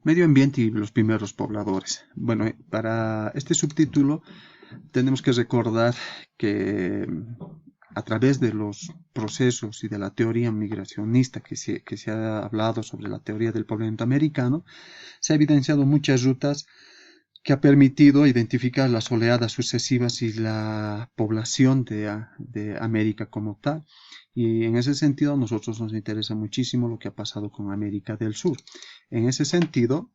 Medio ambiente y los primeros pobladores. Bueno, para este subtítulo tenemos que recordar que a través de los procesos y de la teoría migracionista que se ha hablado sobre la teoría del poblamiento americano, se ha evidenciado muchas rutas que ha permitido identificar las oleadas sucesivas y la población de América como tal. Y en ese sentido a nosotros nos interesa muchísimo lo que ha pasado con América del Sur. En ese sentido,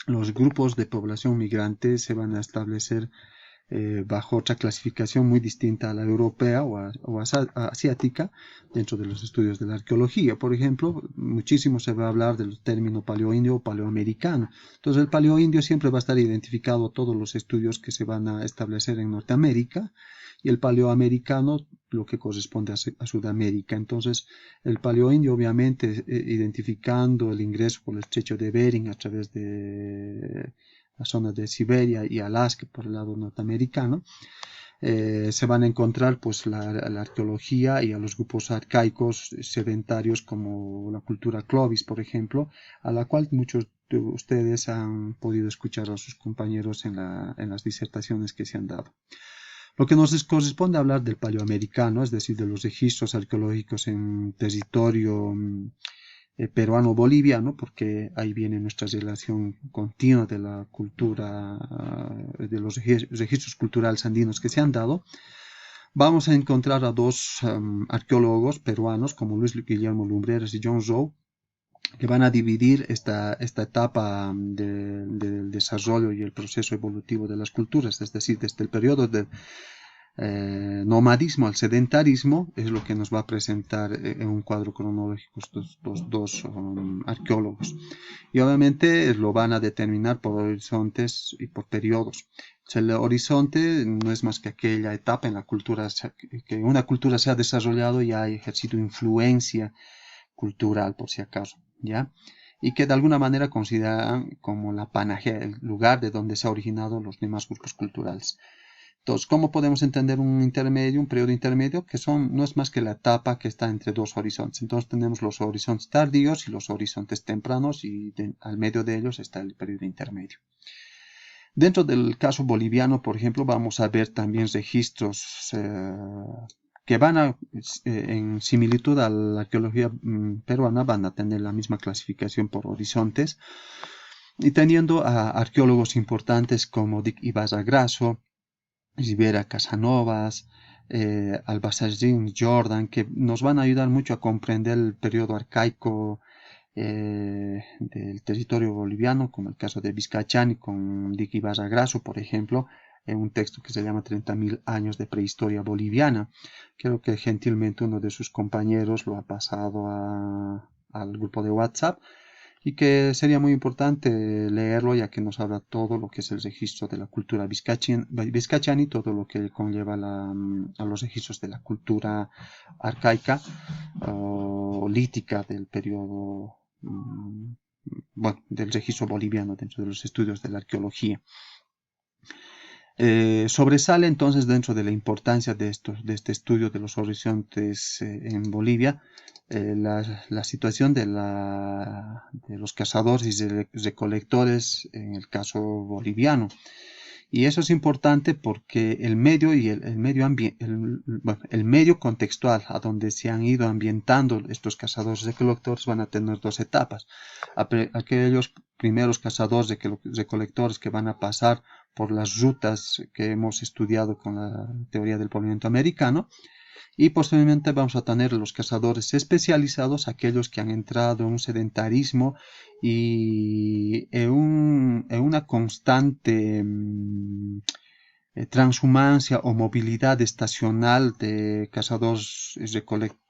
los grupos de población migrante se van a establecer bajo otra clasificación muy distinta a la europea o asiática dentro de los estudios de la arqueología. Por ejemplo, muchísimo se va a hablar del término paleoindio o paleoamericano. Entonces, el paleoindio siempre va a estar identificado a todos los estudios que se van a establecer en Norteamérica, y el paleoamericano lo que corresponde a Sudamérica. Entonces, el paleoindio, obviamente, identificando el ingreso por el estrecho de Bering a través de la zona de Siberia y Alaska por el lado norteamericano, se van a encontrar pues la arqueología y a los grupos arcaicos sedentarios como la cultura Clovis, por ejemplo, a la cual muchos de ustedes han podido escuchar a sus compañeros en las disertaciones que se han dado. Lo que nos corresponde hablar del paleoamericano, es decir, de los registros arqueológicos en territorio peruano-boliviano, porque ahí viene nuestra relación continua de la cultura, de los registros culturales andinos que se han dado. Vamos a encontrar a dos arqueólogos peruanos como Luis Guillermo Lumbreras y John Rowe, que van a dividir esta etapa del desarrollo y el proceso evolutivo de las culturas, es decir, desde el periodo del nomadismo al sedentarismo, es lo que nos va a presentar en un cuadro cronológico estos dos arqueólogos. Y obviamente lo van a determinar por horizontes y por periodos. El horizonte no es más que aquella etapa en la cultura, que una cultura se ha desarrollado y ha ejercido influencia cultural, por si acaso, ¿ya? Y que de alguna manera consideran como la panacea, el lugar de donde se han originado los demás grupos culturales. Entonces, ¿cómo podemos entender un intermedio, un periodo intermedio? Que no es más que la etapa que está entre dos horizontes. Entonces tenemos los horizontes tardíos y los horizontes tempranos, y al medio de ellos está el periodo intermedio. Dentro del caso boliviano, por ejemplo, vamos a ver también registros que van en similitud a la arqueología peruana, van a tener la misma clasificación por horizontes, y teniendo a arqueólogos importantes como Dick Ibarra Grasso, Rivera Casanovas, Albazardín, Jordan, que nos van a ayudar mucho a comprender el periodo arcaico del territorio boliviano, como el caso de Vizcachani con Dick Ibarra Grasso, por ejemplo, en un texto que se llama 30.000 años de prehistoria boliviana. Creo que gentilmente uno de sus compañeros lo ha pasado al grupo de WhatsApp, y que sería muy importante leerlo, ya que nos habla todo lo que es el registro de la cultura vizcachana y todo lo que conlleva a los registros de la cultura arcaica o lítica del periodo, bueno, del registro boliviano dentro de los estudios de la arqueología. Sobresale entonces, dentro de la importancia de este estudio de los horizontes en Bolivia, la situación de los cazadores y recolectores en el caso boliviano. Y eso es importante porque el medio y el medio contextual a donde se han ido ambientando estos cazadores recolectores van a tener dos etapas. Aquellos primeros cazadores recolectores que van a pasar por las rutas que hemos estudiado con la teoría del poblamiento americano, y posteriormente vamos a tener los cazadores especializados, aquellos que han entrado en un sedentarismo y en una constante transhumancia o movilidad estacional de cazadores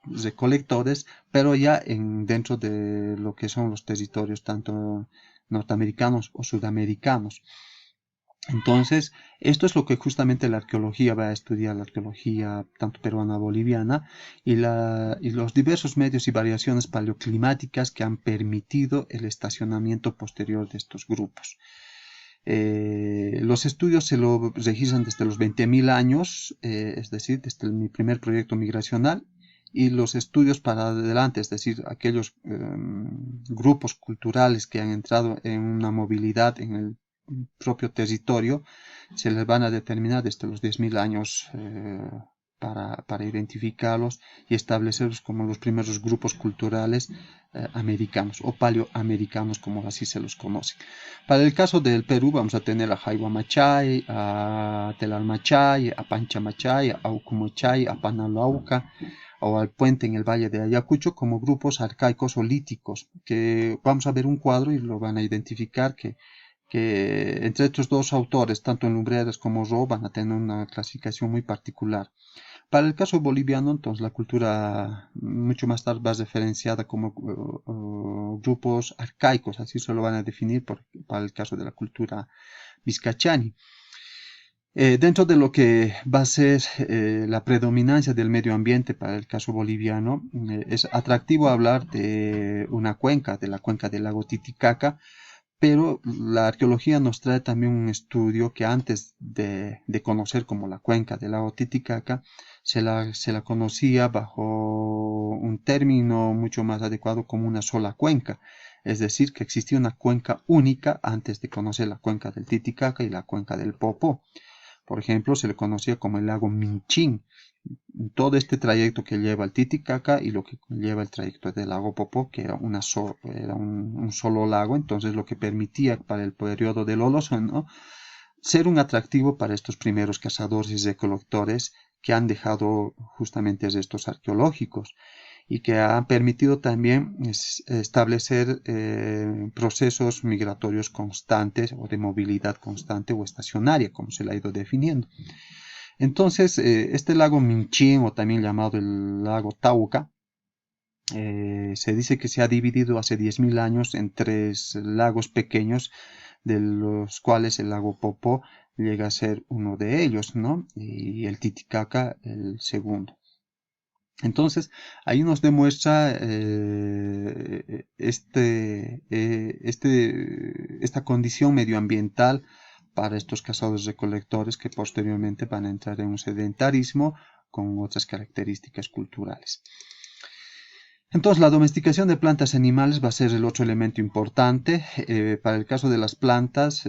recolectores, pero ya dentro de lo que son los territorios tanto norteamericanos o sudamericanos. Entonces, esto es lo que justamente la arqueología va a estudiar, la arqueología tanto peruana, boliviana, y los diversos medios y variaciones paleoclimáticas que han permitido el estacionamiento posterior de estos grupos. Los estudios se lo registran desde los 20.000 años, es decir, desde mi primer proyecto migracional, y los estudios para adelante, es decir, aquellos grupos culturales que han entrado en una movilidad en el propio territorio, se les van a determinar desde los 10.000 años para identificarlos y establecerlos como los primeros grupos culturales americanos o paleoamericanos, como así se los conoce. Para el caso del Perú vamos a tener a Jaiwa Machay, a Telal Machay, a Pancha Machay, a Aucumochay, a Panalauca o al Puente en el Valle de Ayacucho como grupos arcaicos o líticos, que vamos a ver un cuadro y lo van a identificar que entre estos dos autores, tanto en Lumbreras como Ro, van a tener una clasificación muy particular. Para el caso boliviano, entonces, la cultura mucho más tarde va referenciada como grupos arcaicos, así se lo van a definir para el caso de la cultura vizcachani. Dentro de lo que va a ser la predominancia del medio ambiente para el caso boliviano, es atractivo hablar de una cuenca, de la cuenca del lago Titicaca, pero la arqueología nos trae también un estudio que antes de conocer como la cuenca del lago Titicaca, se la conocía bajo un término mucho más adecuado como una sola cuenca. Es decir, que existía una cuenca única antes de conocer la cuenca del Titicaca y la cuenca del Popo. Por ejemplo, se le conocía como el lago Minchín. Todo este trayecto que lleva el Titicaca y lo que lleva el trayecto del lago Popo, que era, era un solo lago, entonces lo que permitía para el periodo del Holoceno ser un atractivo para estos primeros cazadores y recolectores que han dejado justamente restos arqueológicos y que han permitido también establecer procesos migratorios constantes o de movilidad constante o estacionaria, como se le ha ido definiendo. Entonces, este lago Minchín, o también llamado el lago Tauca, se dice que se ha dividido hace 10.000 años en 3 lagos pequeños, de los cuales el lago Popó llega a ser uno de ellos, ¿no? Y el Titicaca el segundo. Entonces, ahí nos demuestra esta condición medioambiental para estos cazadores recolectores que posteriormente van a entrar en un sedentarismo con otras características culturales. Entonces, la domesticación de plantas y animales va a ser el otro elemento importante. Para el caso de las plantas,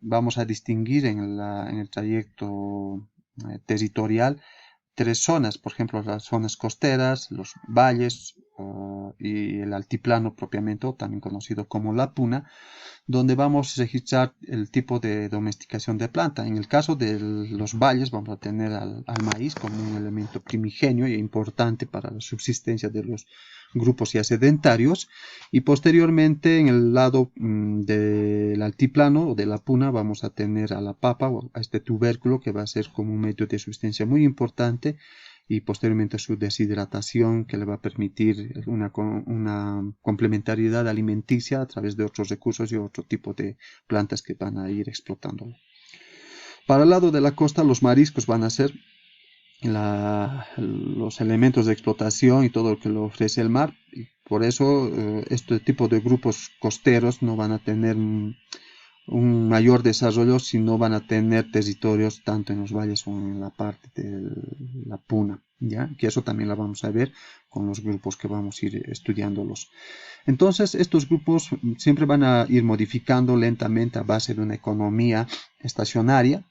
vamos a distinguir en el trayecto territorial 3 zonas, por ejemplo, las zonas costeras, los valles y el altiplano propiamente, también conocido como la puna, donde vamos a registrar el tipo de domesticación de planta. En el caso de los valles vamos a tener al maíz como un elemento primigenio e importante para la subsistencia de los grupos ya sedentarios, y posteriormente en el lado del altiplano o de la puna vamos a tener a la papa o a este tubérculo que va a ser como un medio de subsistencia muy importante, y posteriormente su deshidratación que le va a permitir una complementariedad alimenticia a través de otros recursos y otro tipo de plantas que van a ir explotándolo. Para el lado de la costa, los mariscos van a ser los elementos de explotación y todo lo que le ofrece el mar, y por eso este tipo de grupos costeros no van a tener un mayor desarrollo si no van a tener territorios tanto en los valles como en la parte de la puna, ¿ya? Que eso también la vamos a ver con los grupos que vamos a ir estudiándolos. Entonces, estos grupos siempre van a ir modificando lentamente a base de una economía estacionaria,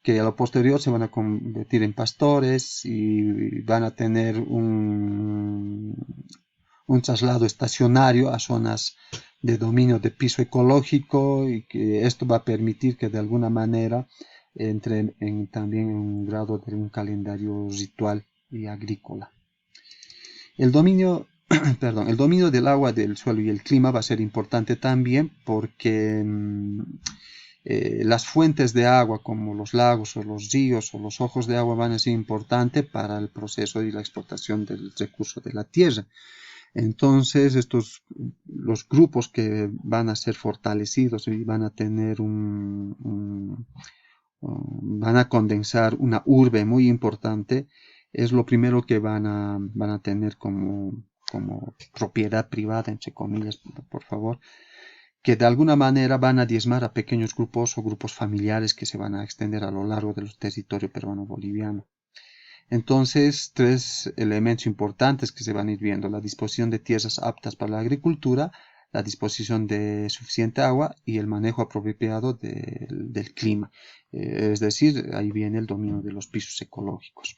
que a lo posterior se van a convertir en pastores y van a tener un traslado estacionario a zonas de dominio de piso ecológico, y que esto va a permitir que de alguna manera entre también en un grado de un calendario ritual y agrícola. El dominio, perdón, el dominio del agua, del suelo y el clima va a ser importante también porque las fuentes de agua como los lagos o los ríos o los ojos de agua van a ser importantes para el proceso y la explotación del recurso de la tierra. Entonces, los grupos que van a ser fortalecidos y van a tener van a condensar una urbe muy importante, es lo primero que van a tener como propiedad privada, entre comillas, por favor, que de alguna manera van a diezmar a pequeños grupos o grupos familiares que se van a extender a lo largo del territorio peruano-boliviano. Entonces, tres elementos importantes que se van a ir viendo: la disposición de tierras aptas para la agricultura, la disposición de suficiente agua y el manejo apropiado del clima. Es decir, ahí viene el dominio de los pisos ecológicos.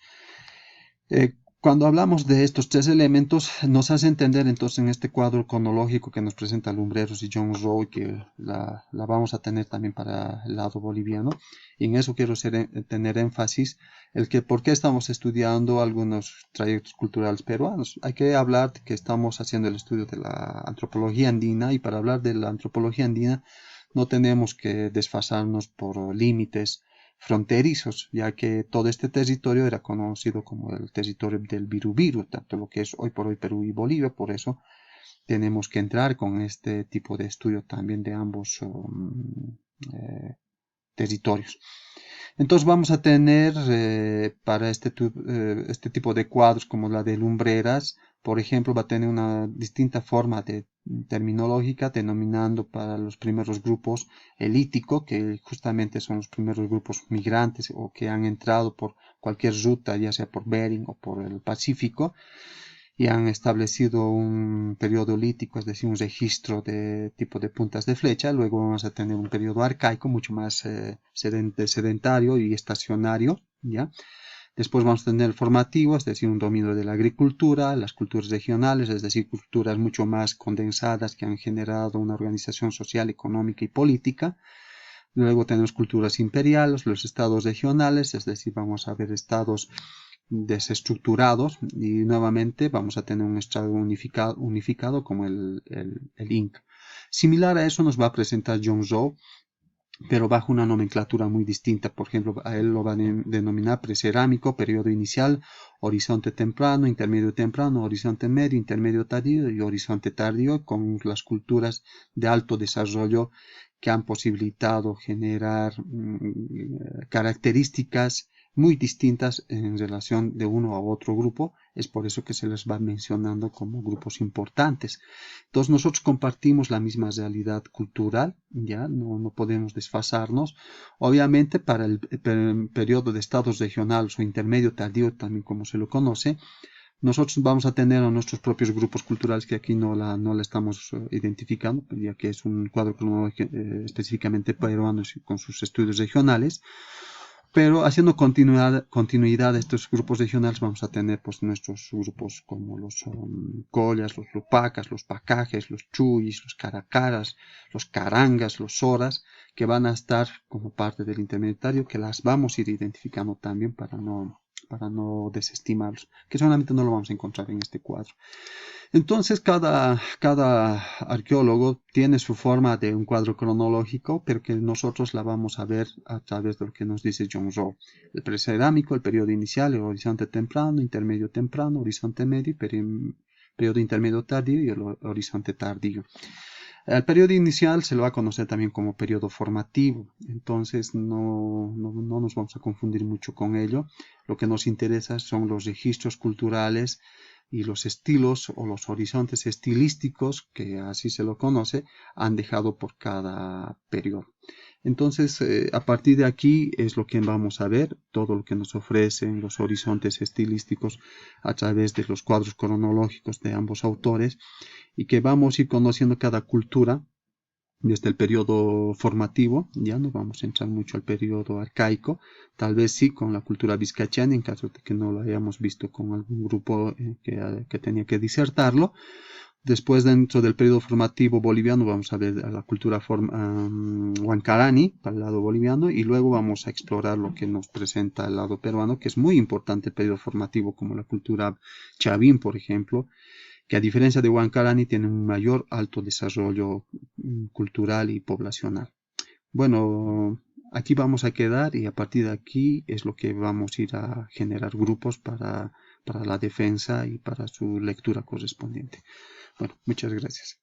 Cuando hablamos de estos tres elementos, nos hace entender entonces en este cuadro cronológico que nos presenta Lumbreros y John Rowe, que la vamos a tener también para el lado boliviano, y en eso quiero tener énfasis, el que por qué estamos estudiando algunos trayectos culturales peruanos. Hay que hablar de que estamos haciendo el estudio de la antropología andina, y para hablar de la antropología andina no tenemos que desfasarnos por límites fronterizos, ya que todo este territorio era conocido como el territorio del Birubiru, tanto lo que es hoy por hoy Perú y Bolivia. Por eso tenemos que entrar con este tipo de estudio también de ambos territorios. Entonces vamos a tener para este tipo de cuadros, como la de Lumbreras, por ejemplo, va a tener una distinta forma de terminológica, denominando para los primeros grupos elítico, que justamente son los primeros grupos migrantes o que han entrado por cualquier ruta, ya sea por Bering o por el Pacífico, y han establecido un periodo lítico, es decir, un registro de tipo de puntas de flecha. Luego vamos a tener un periodo arcaico, mucho más sedentario y estacionario, ¿ya? Después vamos a tener el formativo, es decir, un dominio de la agricultura, las culturas regionales, es decir, culturas mucho más condensadas que han generado una organización social, económica y política. Luego tenemos culturas imperiales, los estados regionales, es decir, vamos a ver estados desestructurados, y nuevamente vamos a tener un estado unificado como el Inca. Similar a eso nos va a presentar John Rowe, pero bajo una nomenclatura muy distinta. Por ejemplo, a él lo va a denominar precerámico, periodo inicial, horizonte temprano, intermedio temprano, horizonte medio, intermedio tardío y horizonte tardío, con las culturas de alto desarrollo que han posibilitado generar características muy distintas en relación de uno a otro grupo. Es por eso que se les va mencionando como grupos importantes. Entonces nosotros compartimos la misma realidad cultural, ya no podemos desfasarnos. Obviamente para el periodo de estados regionales o intermedio tardío, también como se lo conoce, nosotros vamos a tener a nuestros propios grupos culturales, que aquí no la estamos identificando, ya que es un cuadro cronológico específicamente peruano con sus estudios regionales. Pero haciendo continuidad de estos grupos regionales, vamos a tener pues nuestros grupos como los collas, los lupacas, los pacajes, los chuyis, los caracaras, los carangas, los soras, que van a estar como parte del intermediario, que las vamos a ir identificando también para no desestimarlos, que solamente no lo vamos a encontrar en este cuadro. Entonces cada arqueólogo tiene su forma de un cuadro cronológico, pero que nosotros la vamos a ver a través de lo que nos dice John Rowe. El precerámico, el periodo inicial, el horizonte temprano, horizonte medio, periodo intermedio tardío y el horizonte tardío. El periodo inicial se lo va a conocer también como periodo formativo, entonces no nos vamos a confundir mucho con ello. Lo que nos interesa son los registros culturales y los estilos o los horizontes estilísticos, que así se lo conoce, han dejado por cada periodo. Entonces, a partir de aquí es lo que vamos a ver, todo lo que nos ofrecen los horizontes estilísticos a través de los cuadros cronológicos de ambos autores, y que vamos a ir conociendo cada cultura desde el periodo formativo. Ya no vamos a entrar mucho al periodo arcaico, tal vez sí con la cultura vizcachana, en caso de que no lo hayamos visto con algún grupo que tenía que disertarlo. Después, dentro del periodo formativo boliviano, vamos a ver a la cultura huancarani para el lado boliviano, y luego vamos a explorar lo que nos presenta el lado peruano, que es muy importante el periodo formativo, como la cultura chavín, por ejemplo, que a diferencia de Huancarani tiene un mayor alto desarrollo cultural y poblacional. Bueno, aquí vamos a quedar, y a partir de aquí es lo que vamos a ir a generar grupos para la defensa y para su lectura correspondiente. Bueno, muchas gracias.